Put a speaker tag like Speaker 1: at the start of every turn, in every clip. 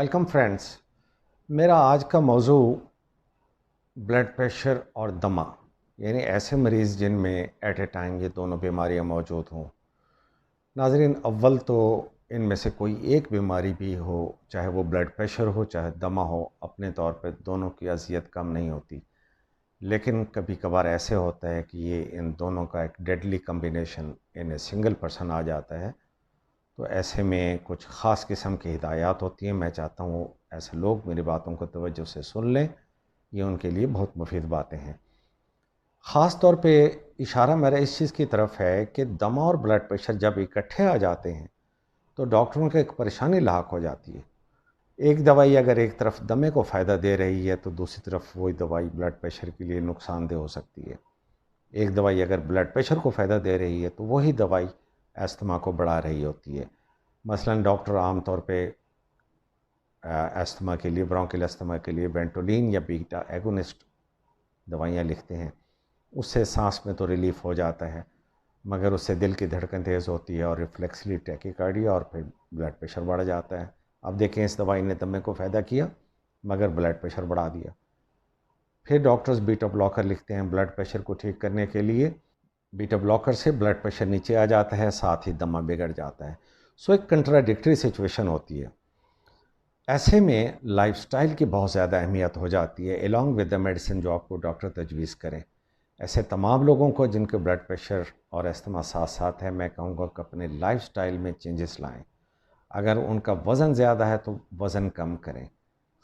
Speaker 1: Welcome friends. मेरा आज का मौजू ब्लड प्रेशर और दमा यानी ऐसे मरीज़ जिनमें एट ए टाइम ये दोनों बीमारियां मौजूद हों। नाज़रीन, अव्वल तो इनमें से कोई एक बीमारी भी हो, चाहे वो ब्लड प्रेशर हो चाहे दमा हो, अपने तौर पे दोनों की अज़ियत कम नहीं होती। लेकिन कभी कभार ऐसे होता है कि ये इन दोनों का एक deadly combination in a single person आ जाता है। तो ऐसे में कुछ ख़ास किस्म की हिदायत होती हैं। मैं चाहता हूँ ऐसे लोग मेरी बातों को तवज्जो से सुन लें, ये उनके लिए बहुत मुफीद बातें हैं। ख़ास तौर पे इशारा मेरा इस चीज़ की तरफ है कि दमा और ब्लड प्रेशर जब इकट्ठे आ जाते हैं तो डॉक्टरों को एक परेशानी लाक हो जाती है। एक दवाई अगर एक तरफ दमे को फ़ायदा दे रही है तो दूसरी तरफ वही दवाई ब्लड प्रेशर के लिए नुकसानदेह हो सकती है। एक दवाई अगर ब्लड प्रेशर को फ़ायदा दे रही है तो वही दवाई अस्थमा को बढ़ा रही होती है। मसलन डॉक्टर आम तौर पे अस्थमा के लिए, ब्रोंकियल अस्थमा के लिए वेंटोलिन या बीटा एगोनिस्ट दवाइयाँ लिखते हैं। उससे सांस में तो रिलीफ हो जाता है, मगर उससे दिल की धड़कन तेज़ होती है और रिफ्लेक्सली टैकीकार्डिया और फिर ब्लड प्रेशर बढ़ जाता है। अब देखें, इस दवाई ने दमे को फ़ायदा किया मगर ब्लड प्रेशर बढ़ा दिया। फिर डॉक्टर्स बीटा ब्लॉकर लिखते हैं ब्लड प्रेशर को ठीक करने के लिए। बीटा ब्लॉकर से ब्लड प्रेशर नीचे आ जाता है, साथ ही दमा बिगड़ जाता है। सो एक कंट्राडिक्टरी सिचुएशन होती है। ऐसे में लाइफस्टाइल की बहुत ज़्यादा अहमियत हो जाती है एलॉन्ग विद द मेडिसिन जो आपको डॉक्टर तजवीज़ करें। ऐसे तमाम लोगों को जिनके ब्लड प्रेशर और अस्थमा साथ साथ है, मैं कहूँगा कि अपने लाइफस्टाइल में चेंजेस लाएं। अगर उनका वज़न ज़्यादा है तो वज़न कम करें।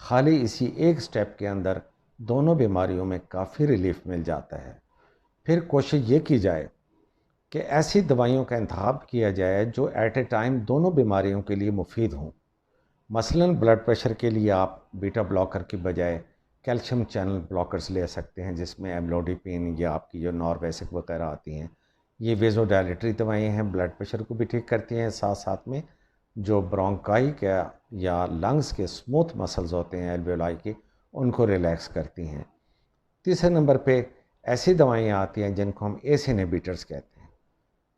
Speaker 1: खाली इसी एक स्टेप के अंदर दोनों बीमारियों में काफ़ी रिलीफ मिल जाता है। फिर कोशिश ये की जाए कि ऐसी दवाइयों का इंतखाब किया जाए जो एट ए टाइम दोनों बीमारियों के लिए मुफीद हों। मसलन ब्लड प्रेशर के लिए आप बीटा ब्लॉकर की बजाय कैल्शियम चैनल ब्लॉकर्स ले सकते हैं, जिसमें एम्लोडिपिन या आपकी जो नॉर्वेसिक वगैरह आती हैं। ये वेज़ोडाइलेटरी दवाएं हैं, ब्लड प्रेशर को भी ठीक करती हैं, साथ साथ में जो ब्रोंकाई का या लंग्स के स्मूथ मसल्स होते हैं एल्वेओलाई के, उनको रिलैक्स करती हैं। तीसरे नंबर पे ऐसी दवाइयाँ आती हैं जिनको हम एस इनहिबिटर्स कहते हैं।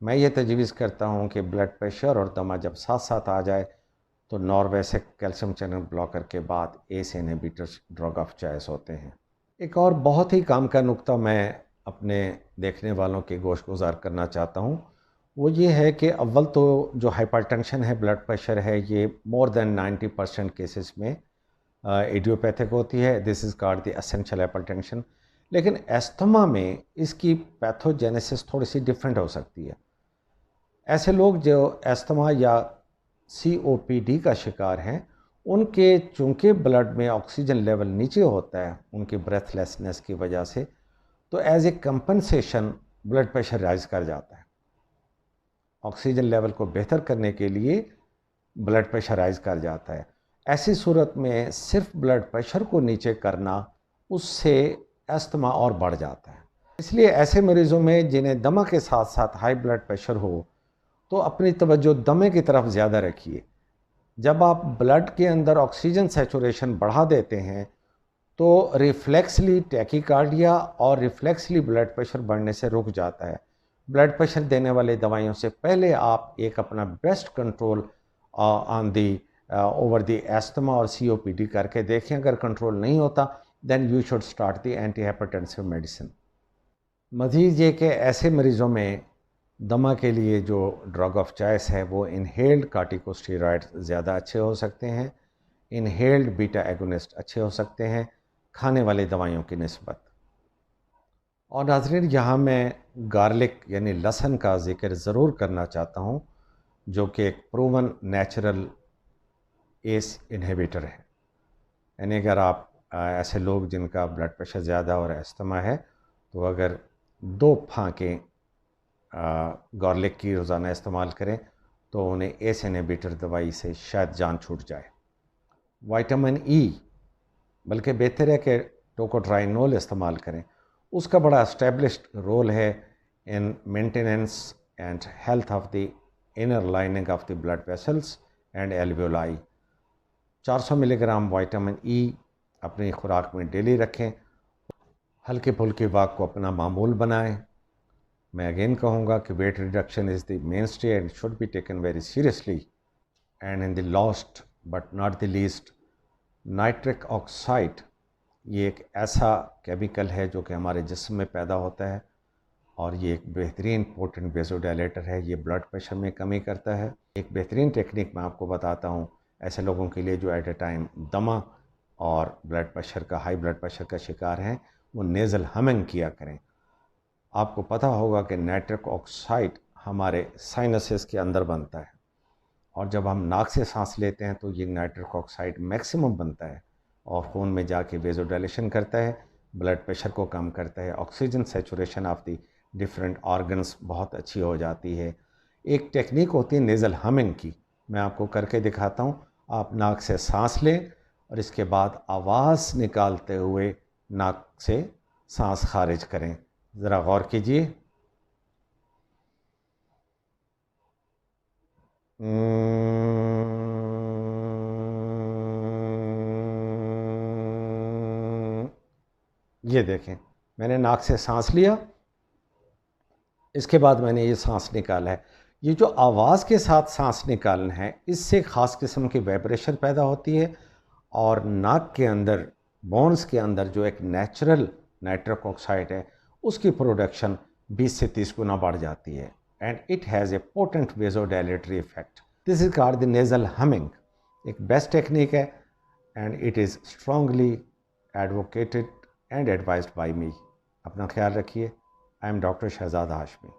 Speaker 1: मैं ये तजवीज़ करता हूँ कि ब्लड प्रेशर और दमा जब साथ साथ आ जाए तो नॉर्वेसिक कैल्शियम चैनल ब्लॉकर के बाद S inhibitors drug of choice होते हैं। एक और बहुत ही काम का नुक्ता मैं अपने देखने वालों के गोश गुजार करना चाहता हूँ, वो ये है कि अव्वल तो जो हाइपरटेंशन है, ब्लड प्रेशर है, ये मोर देन 90% केसेस में इडियोपैथिक होती है। This is called the essential hypertension. लेकिन एस्थमा में इसकी पैथोजेनेसिस थोड़ी सी डिफरेंट हो सकती है। ऐसे लोग जो एस्थमा या COPD का शिकार हैं, उनके चूँकि ब्लड में ऑक्सीजन लेवल नीचे होता है उनकी ब्रेथलेसनेस की वजह से, तो as a compensation blood pressure rise कर जाता है। ऑक्सीजन लेवल को बेहतर करने के लिए ब्लड प्रेशर राइज कर जाता है। ऐसी सूरत में सिर्फ ब्लड प्रेशर को नीचे करना, उससे अस्थमा और बढ़ जाता है। इसलिए ऐसे मरीज़ों में जिन्हें दमा के साथ साथ हाई ब्लड प्रेशर हो, तो अपनी तवज्जो दमे की तरफ ज़्यादा रखिए। जब आप ब्लड के अंदर ऑक्सीजन सैचुरेशन बढ़ा देते हैं तो रिफ्लेक्सली टैकीकार्डिया और रिफ्लेक्सली ब्लड प्रेशर बढ़ने से रुक जाता है। ब्लड प्रेशर देने वाले दवाइयों से पहले आप एक अपना best control on the over the asthma और COPD करके देखें। अगर कंट्रोल नहीं होता then you should start the anti hypertensive medicine. मज़ीद ये कि ऐसे मरीज़ों में दमा के लिए जो ड्रग ऑफ चॉइस है वो इनहेल्ड कार्टिकोस्टेरॉइड ज़्यादा अच्छे हो सकते हैं, इनहेल्ड बीटा एगोनिस्ट अच्छे हो सकते हैं खाने वाली दवाइयों की निस्बत। और नाज़रीन, यहाँ मैं गार्लिक यानी लहसुन का ज़िक्र ज़रूर करना चाहता हूँ, जो कि एक प्रूवन नेचुरल एस इनहिबिटर है। यानी अगर आप ऐसे लोग जिनका ब्लड प्रेशर ज़्यादा और अस्थमा है, तो अगर 2 फाँकें गार्लिक की रोज़ाना इस्तेमाल करें तो उन्हें एस इनहिबिटर दवाई से शायद जान छूट जाए। विटामिन ई, बल्कि बेहतर है कि टोकोट्राइनोल इस्तेमाल करें। उसका बड़ा एस्टेब्लिश्ड रोल है in maintenance and health of the inner lining of the blood vessels and alveoli. 400 milligram vitamin E अपनी खुराक में डेली रखें। हल्के फुल्के वॉक को अपना मामूल बनाएं। मैं अगेन कहूँगा कि weight reduction is the main stay and should be taken very seriously. And in the last but not the least, nitric oxide ये एक ऐसा केमिकल है जो कि हमारे जिस्म में पैदा होता है और ये एक बेहतरीन पोटेंट वेज़ोडाइलेटर है। ये ब्लड प्रेशर में कमी करता है। एक बेहतरीन टेक्निक मैं आपको बताता हूँ ऐसे लोगों के लिए जो एट ए टाइम दमा और ब्लड प्रेशर का, हाई ब्लड प्रेशर का शिकार हैं। वो नेज़ल हमिंग किया करें। आपको पता होगा कि नाइट्रिक ऑक्साइड हमारे साइनसेस के अंदर बनता है और जब हम नाक से सांस लेते हैं तो ये नाइट्रिक ऑक्साइड मैक्सिमम बनता है और खून में जाके वेज़ोडाइलेशन करता है, ब्लड प्रेशर को कम करता है, oxygen saturation of the different organs बहुत अच्छी हो जाती है। एक टेक्निक होती है नेज़ल हमिंग की, मैं आपको करके दिखाता हूँ। आप नाक से सांस लें और इसके बाद आवाज़ निकालते हुए नाक से सांस खारिज करें। ज़रा गौर कीजिए। ये देखें, मैंने नाक से सांस लिया, इसके बाद मैंने ये सांस निकाला है। ये जो आवाज़ के साथ सांस निकालना है, इससे ख़ास किस्म की वाइब्रेशन पैदा होती है और नाक के अंदर, बोन्स के अंदर जो एक नेचुरल नाइट्रिक ऑक्साइड है, उसकी प्रोडक्शन 20 से 30 गुना बढ़ जाती है and it has a potent vasodilatory effect. This is called the nasal humming. एक बेस्ट टेक्निक है and it is strongly advocated and advised by me. अपना ख्याल रखिए। I am doctor Shahzad Hashmi.